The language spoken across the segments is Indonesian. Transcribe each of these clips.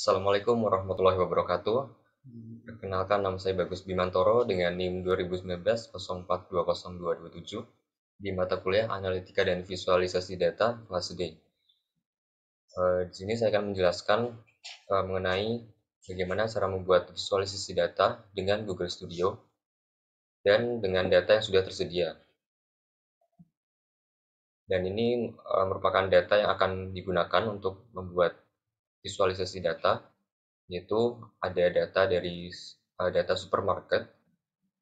Assalamualaikum warahmatullahi wabarakatuh. Perkenalkan, nama saya Bagus Bimantoro dengan NIM 2019 04202227 di mata kuliah Analitika dan Visualisasi Data kelas D. Di sini saya akan menjelaskan mengenai bagaimana cara membuat visualisasi data dengan Google Studio dan dengan data yang sudah tersedia. Dan ini merupakan data yang akan digunakan untuk membuat visualisasi data, yaitu ada data dari data supermarket,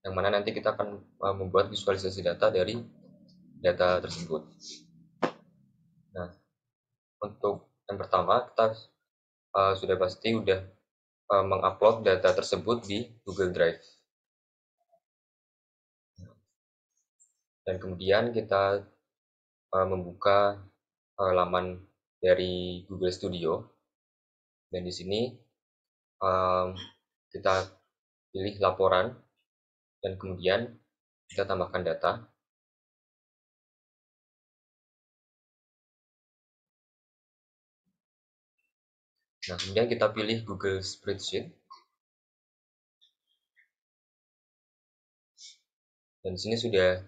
yang mana nanti kita akan membuat visualisasi data dari data tersebut. Nah, untuk yang pertama, kita sudah pasti mengupload data tersebut di Google Drive. Dan kemudian kita membuka laman dari Google Studio. Dan di sini kita pilih laporan dan kemudian kita tambahkan data. Nah, kemudian kita pilih Google Spreadsheet. Dan di sini sudah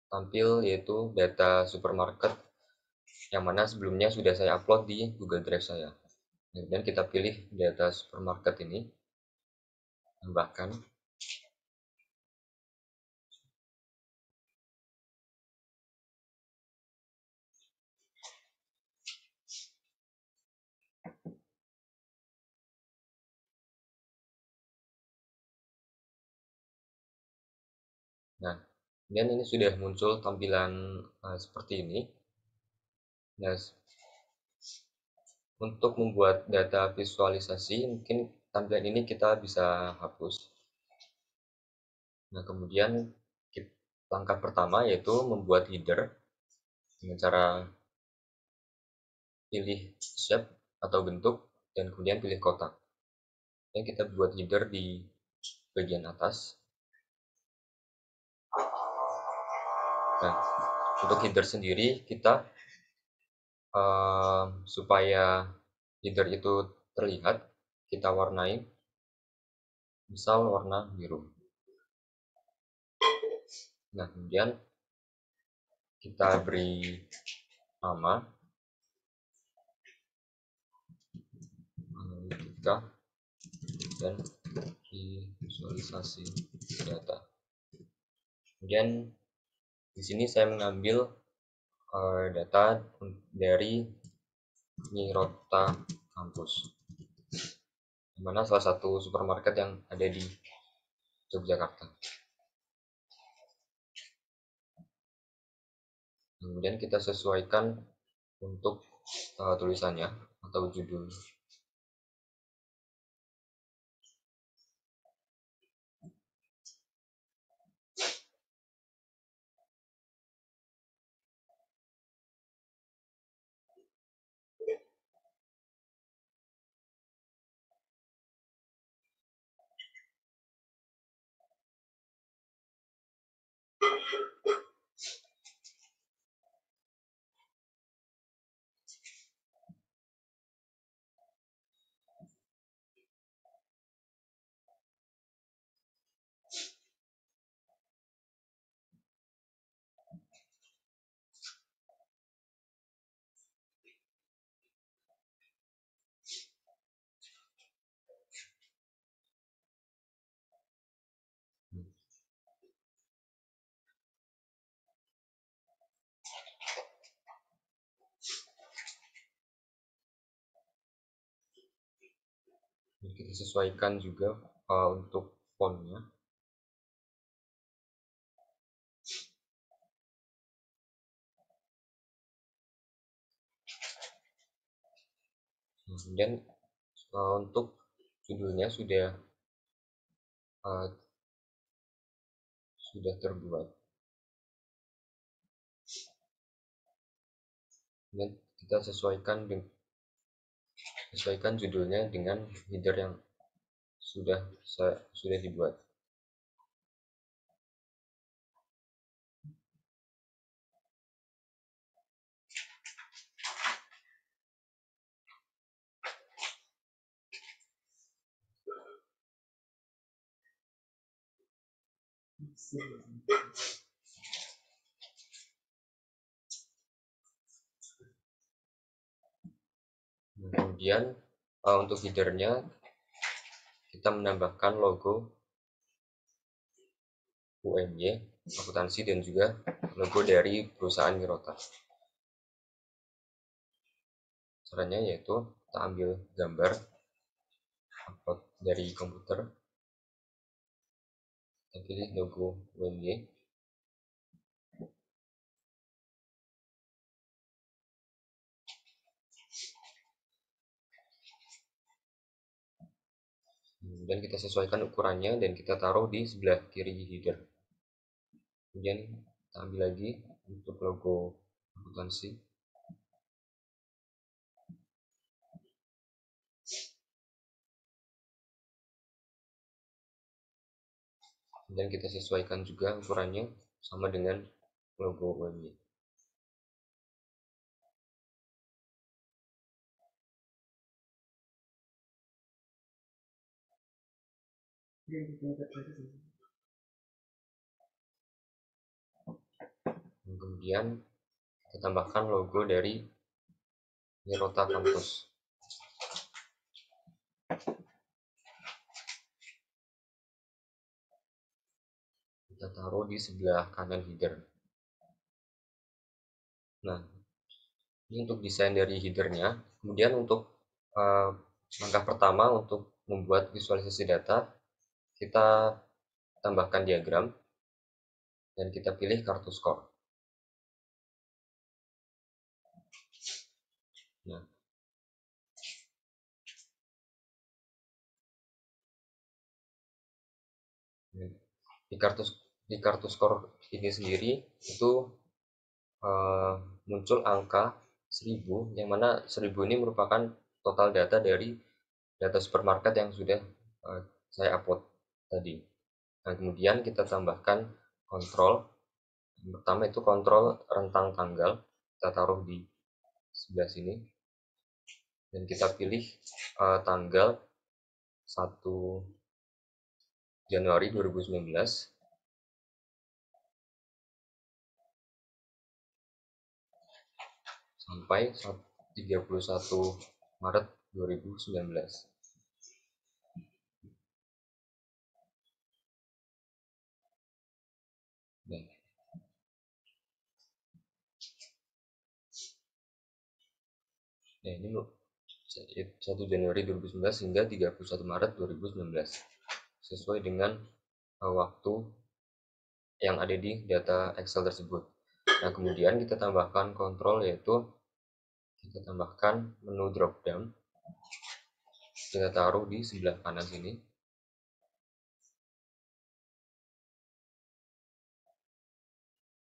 tampil yaitu data supermarket yang mana sebelumnya sudah saya upload di Google Drive saya. Kemudian kita pilih data supermarket ini, tambahkan. Nah, kemudian ini sudah muncul tampilan seperti ini. Nah, untuk membuat data visualisasi, mungkin tampilan ini kita bisa hapus. Nah, kemudian langkah pertama yaitu membuat header dengan cara pilih shape atau bentuk dan kemudian pilih kotak. Dan kita buat header di bagian atas. Nah, untuk header sendiri kita supaya header itu terlihat, kita warnai, misal warna biru. Nah, kemudian kita beri nama analitika dan visualisasi data. Kemudian di sini saya mengambil data dari Nyirota Kampus, di mana salah satu supermarket yang ada di Yogyakarta. Kemudian kita sesuaikan untuk tulisannya atau judul. Kita sesuaikan juga untuk fontnya. Kemudian untuk judulnya sudah terbuat. Dan kita sesuaikan judulnya dengan header yang sudah dibuat. Kemudian untuk headernya kita menambahkan logo UMY akuntansi dan juga logo dari perusahaan Mirota. Caranya yaitu kita ambil gambar upload dari komputer, kita pilih logo UMY, kemudian kita sesuaikan ukurannya dan kita taruh di sebelah kiri header. Kemudian kita ambil lagi untuk logo akuntansi, dan kita sesuaikan juga ukurannya sama dengan logo UMY. Kemudian kita tambahkan logo dari Mirota Kampus. Kita taruh di sebelah kanan header. Nah, ini untuk desain dari headernya. Kemudian untuk langkah pertama untuk membuat visualisasi data, kita tambahkan diagram dan kita pilih kartu skor. Nah, di kartu skor ini sendiri itu muncul angka 1000, yang mana 1000 ini merupakan total data dari data supermarket yang sudah saya upload tadi. Nah, kemudian kita tambahkan kontrol. Yang pertama itu kontrol rentang tanggal, kita taruh di sebelah sini dan kita pilih tanggal 1 Januari 2019 sampai 31 Maret 2019. Nah, ini 1 Januari 2019 hingga 31 Maret 2019 sesuai dengan waktu yang ada di data Excel tersebut. Nah, kemudian kita tambahkan kontrol, yaitu kita tambahkan menu drop down, kita taruh di sebelah kanan sini.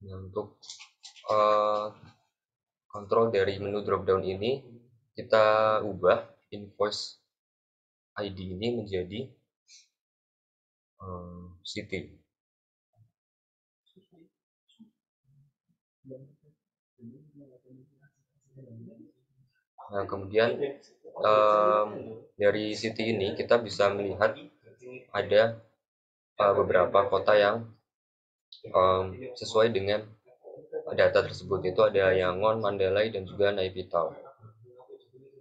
Nah, untuk kontrol dari menu drop down ini kita ubah invoice ID ini menjadi city. Nah, kemudian dari city ini kita bisa melihat ada beberapa kota yang sesuai dengan data tersebut, itu ada Yangon, Mandalay, dan juga Naypyidaw.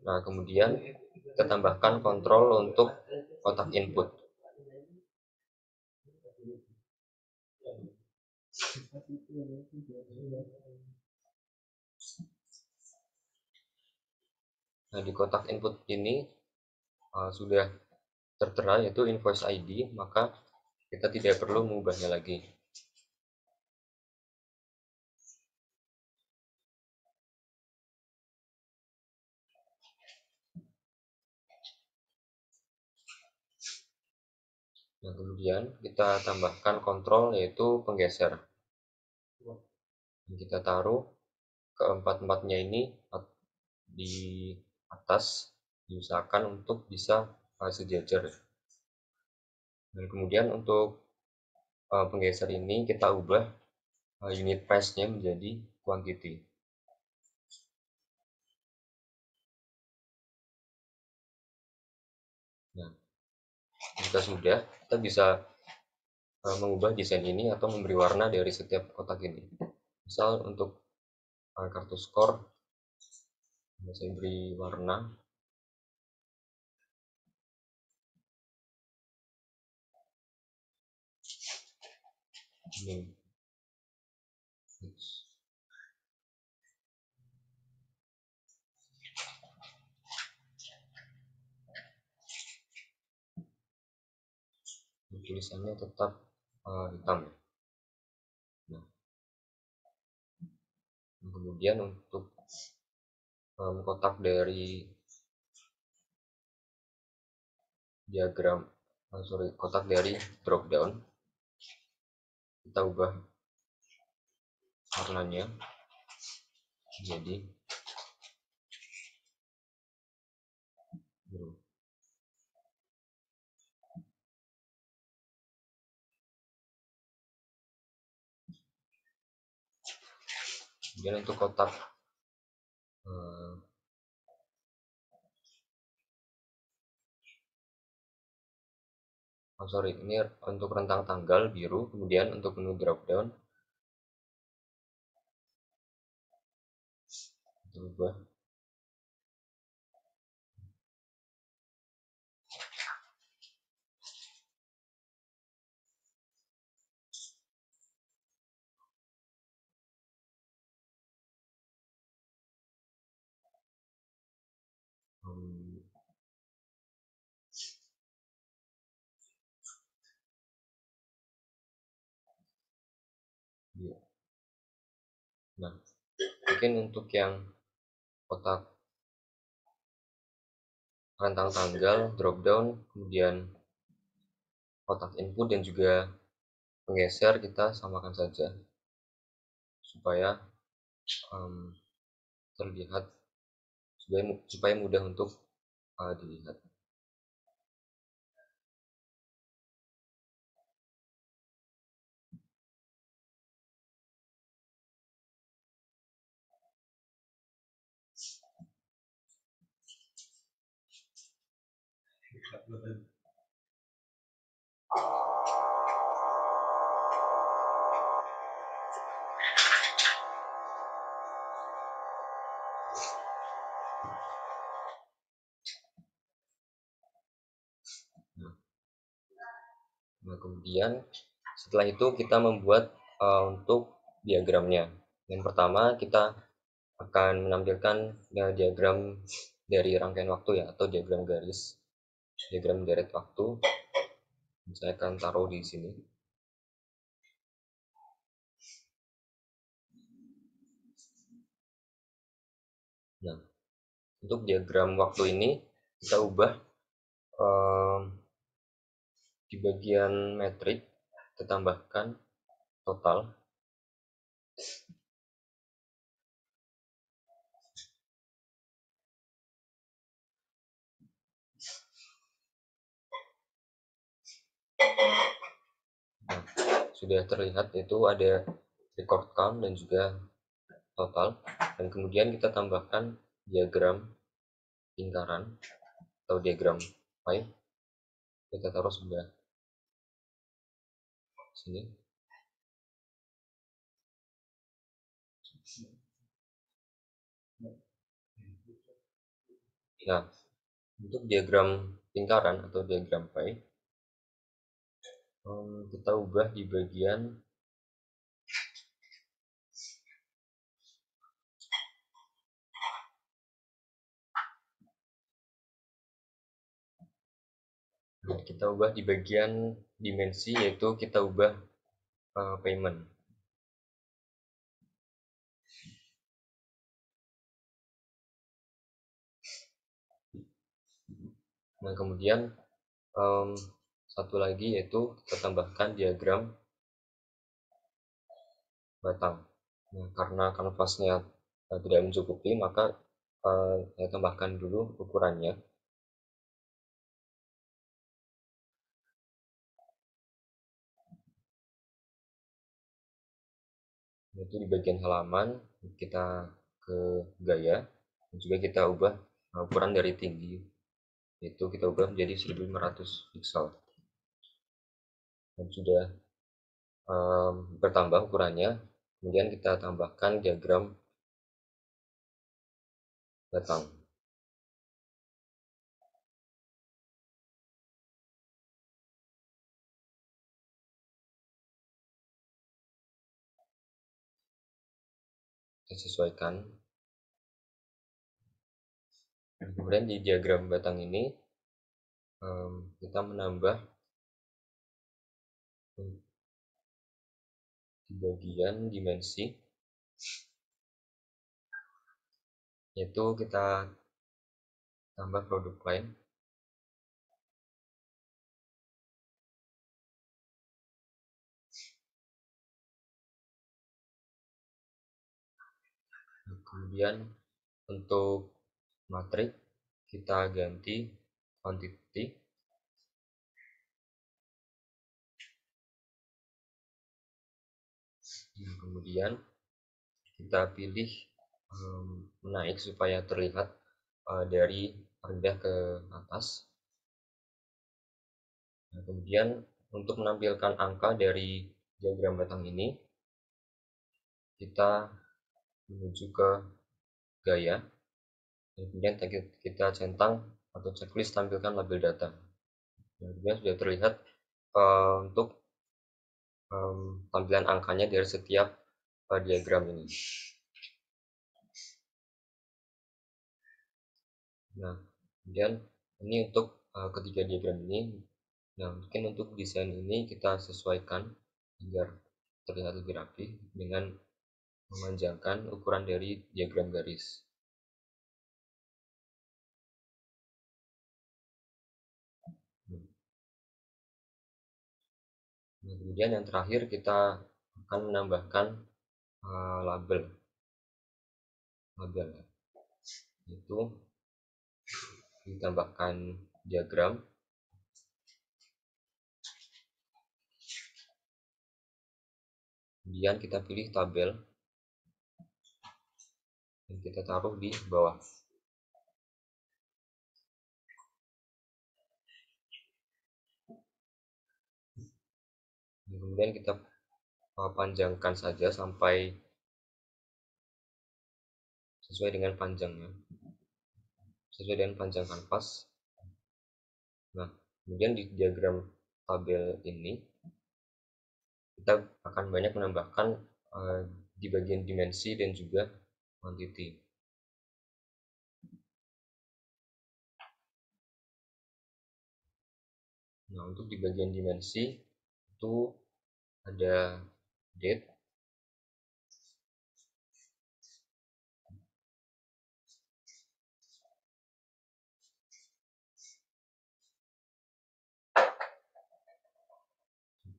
Nah, kemudian kita tambahkan kontrol untuk kotak input. Nah, di kotak input ini sudah tertera yaitu invoice ID, maka kita tidak perlu mengubahnya lagi. Nah, kemudian kita tambahkan kontrol yaitu penggeser. Kita taruh keempat-empatnya ini di atas, diusahakan untuk bisa sejajar. Dan kemudian untuk penggeser ini kita ubah unit price-nya menjadi quantity. Nah, jika sudah, kita bisa mengubah desain ini atau memberi warna dari setiap kotak ini. Misal untuk kartu skor, saya beri warna ini. Tulisannya tetap hitam. Nah, kemudian untuk kotak dari diagram, kotak dari drop down, kita ubah warnanya jadi biru. Kemudian untuk kotak ini untuk rentang tanggal biru, kemudian untuk menu drop down berubah ya. Nah, mungkin untuk yang kotak rentang tanggal drop down, kemudian kotak input dan juga penggeser, kita samakan saja supaya terlihat, supaya mudah untuk dilihat. Nah, kemudian setelah itu kita membuat untuk diagramnya. Yang pertama kita akan menampilkan diagram dari rangkaian waktu ya, atau diagram garis, diagram deret waktu. Saya akan taruh di sini. Nah, untuk diagram waktu ini kita ubah di bagian metrik, kita tambahkan total. Nah, sudah terlihat itu ada record count dan juga total, dan kemudian kita tambahkan diagram lingkaran atau diagram pie. Kita taruh sebelah sini. Nah, untuk diagram lingkaran atau diagram pie, kita ubah di bagian dimensi, yaitu kita ubah payment. Nah, kemudian satu lagi yaitu kita tambahkan diagram batang. Nah, karena kanvasnya tidak mencukupi, maka saya tambahkan dulu ukurannya, yaitu di bagian halaman kita ke gaya, dan juga kita ubah ukuran dari tinggi, yaitu kita ubah menjadi 1500 pixel. Dan sudah bertambah ukurannya, kemudian kita tambahkan diagram batang. Kita sesuaikan. Kemudian di diagram batang ini kita menambah di bagian dimensi, yaitu kita tambah produk line. Kemudian untuk matrik kita ganti quantity. Kemudian kita pilih menaik supaya terlihat dari rendah ke atas. Nah, kemudian untuk menampilkan angka dari diagram batang ini, kita menuju ke gaya, dan kemudian kita centang atau checklist tampilkan label data. Dan kemudian sudah terlihat untuk tampilan angkanya dari setiap diagram ini. Nah, kemudian ini untuk ketiga diagram ini. Nah, mungkin untuk desain ini kita sesuaikan agar terlihat lebih rapi dengan memanjangkan ukuran dari diagram garis. Nah, kemudian yang terakhir kita akan menambahkan label, itu ditambahkan diagram, kemudian kita pilih tabel dan kita taruh di bawah. Kemudian kita panjangkan saja sampai sesuai dengan panjangnya, sesuai dengan panjang kanvas. Nah, kemudian di diagram tabel ini kita akan banyak menambahkan di bagian dimensi dan juga quantity. Nah, untuk di bagian dimensi itu ada date,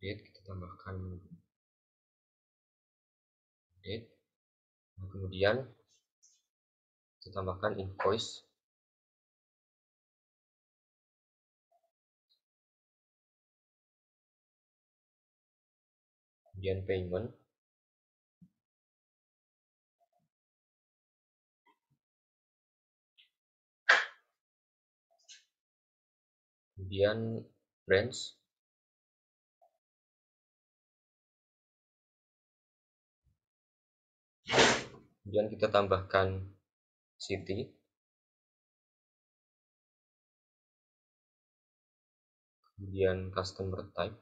kita tambahkan date. Nah, kemudian kita tambahkan invoice, kemudian payment, kemudian branch, kemudian kita tambahkan city, kemudian customer type,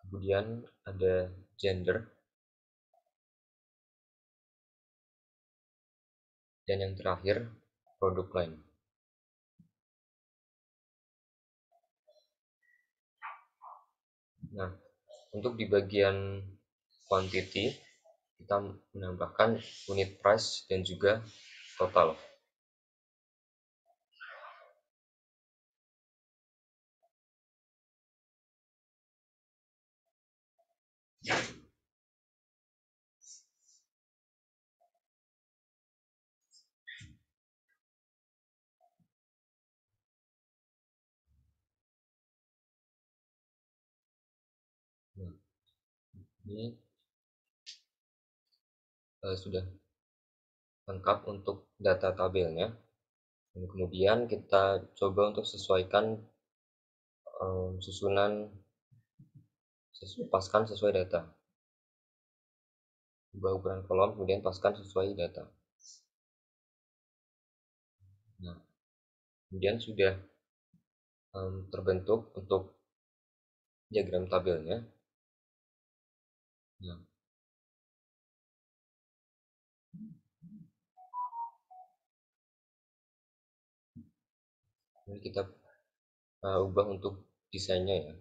kemudian ada gender, dan yang terakhir produk line. Nah, untuk di bagian quantity kita menambahkan unit price dan juga total. Nah, ini sudah lengkap untuk data tabelnya, dan kemudian kita coba untuk sesuaikan susunan paskan sesuai data. Ubah ukuran kolom, kemudian paskan sesuai data. Nah, kemudian sudah terbentuk untuk diagram tabelnya. Nah, ini kita ubah untuk desainnya ya.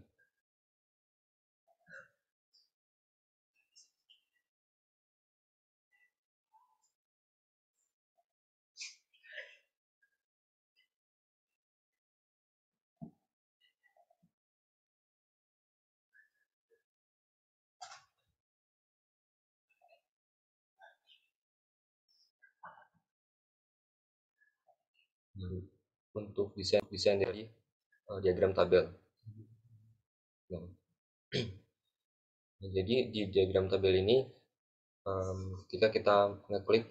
Nah, untuk desain dari diagram tabel. Nah, jadi di diagram tabel ini ketika kita ngeklik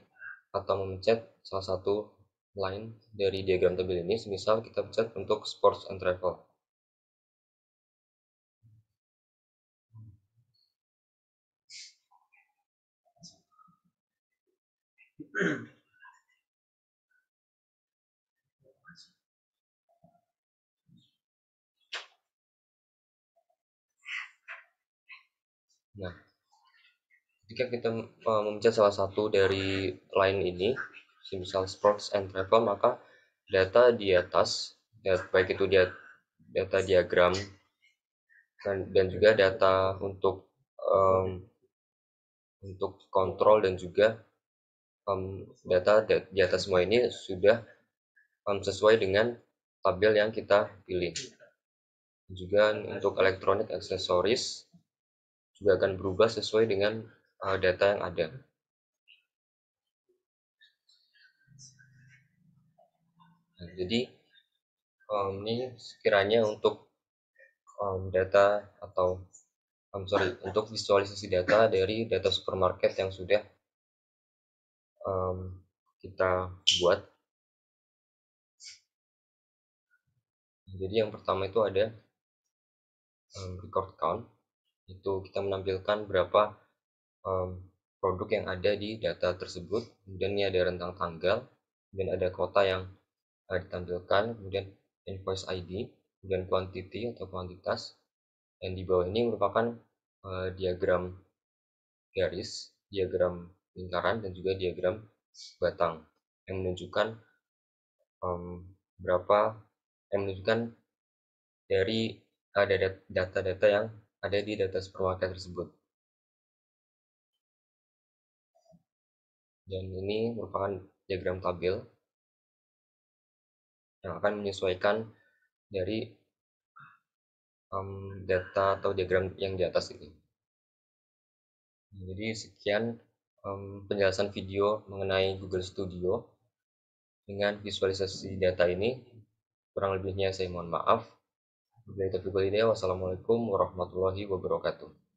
atau memencet salah satu line dari diagram tabel ini, semisal kita pencet untuk sports and travel. Nah, ketika kita memencet salah satu dari line ini, misal sports and travel, maka data di atas, baik itu data diagram dan juga data untuk kontrol dan juga data di atas semua ini sudah sesuai dengan tabel yang kita pilih. Juga untuk electronic accessories juga akan berubah sesuai dengan data yang ada. Nah, jadi ini sekiranya untuk data atau untuk visualisasi data dari data supermarket yang sudah kita buat. Jadi yang pertama itu ada record count, itu kita menampilkan berapa produk yang ada di data tersebut, kemudian ini ada rentang tanggal, kemudian ada kota yang ditampilkan, kemudian invoice ID, kemudian quantity atau kuantitas, dan di bawah ini merupakan diagram garis, diagram lingkaran, dan juga diagram batang yang menunjukkan dari data-data yang ada di data supermarket tersebut. Dan ini merupakan diagram tabel yang akan menyesuaikan dari data atau diagram yang di atas ini. Jadi sekian penjelasan video mengenai Google Studio dengan visualisasi data ini. Kurang lebihnya saya mohon maaf. Wassalamualaikum warahmatullahi wabarakatuh.